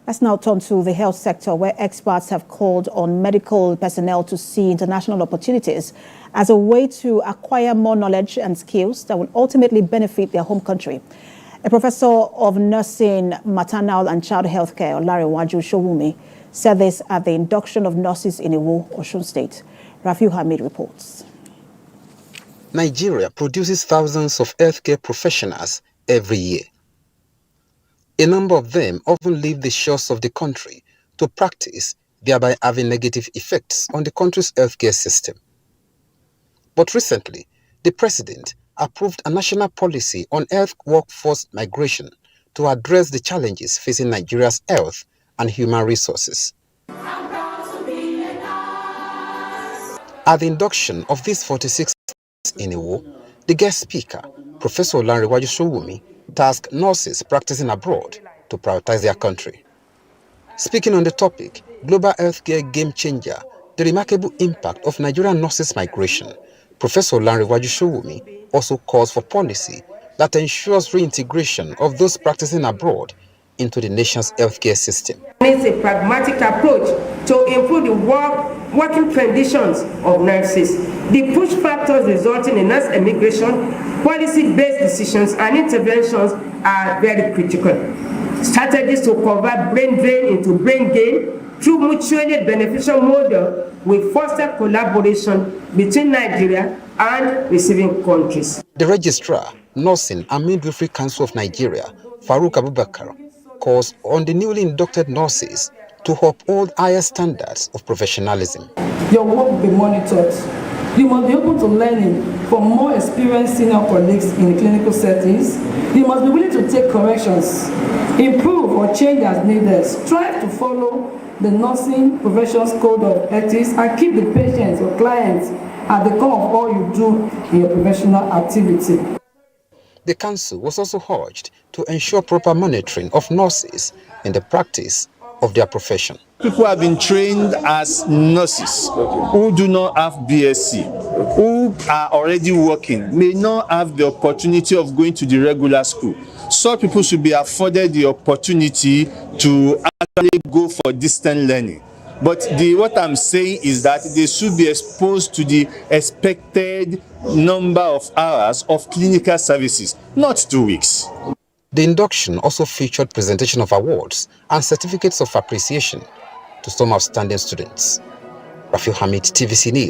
Let's now turn to the health sector, where experts have called on medical personnel to see international opportunities as a way to acquire more knowledge and skills that will ultimately benefit their home country. A professor of nursing, maternal and child health care, Olarewaju Showumi, said this at the induction of nurses in Iwo, Osun State. Rafiu Hamid reports. Nigeria produces thousands of healthcare professionals every year. A number of them often leave the shores of the country to practice, thereby having negative effects on the country's healthcare system. But recently, the president approved a national policy on health workforce migration to address the challenges facing Nigeria's health and human resources. At the induction of these 46 in Iwo, the guest speaker, Professor Olarewaju Showumi, tasked nurses practicing abroad to prioritize their country. Speaking on the topic, Global Healthcare Game Changer, the remarkable impact of Nigerian nurses' migration, Professor Olarewaju Showumi also calls for policy that ensures reintegration of those practicing abroad into the nation's healthcare system. It's a pragmatic approach to improve the working conditions of nurses. The push factors resulting in nurse emigration, policy-based decisions and interventions are very critical. Strategies to convert brain drain into brain gain through mutually beneficial model will foster collaboration between Nigeria and receiving countries. The Registrar, Nursing and Midwifery Council of Nigeria, Farouk Abubakar, calls on the newly inducted nurses to uphold higher standards of professionalism. Your work will be monitored. You must be open to learning from more experienced senior colleagues in clinical settings. You must be willing to take corrections, improve or change as needed. Strive to follow the nursing profession's code of ethics and keep the patients or clients at the core of all you do in your professional activity. The council was also urged to ensure proper monitoring of nurses in the practice of their profession. People have been trained as nurses who do not have BSc, who are already working, may not have the opportunity of going to the regular school. Such people should be afforded the opportunity to actually go for distant learning. But what I'm saying is that they should be exposed to the expected number of hours of clinical services, not 2 weeks. The induction also featured presentation of awards and certificates of appreciation to some outstanding students. Rafiu Hamid, TVC News.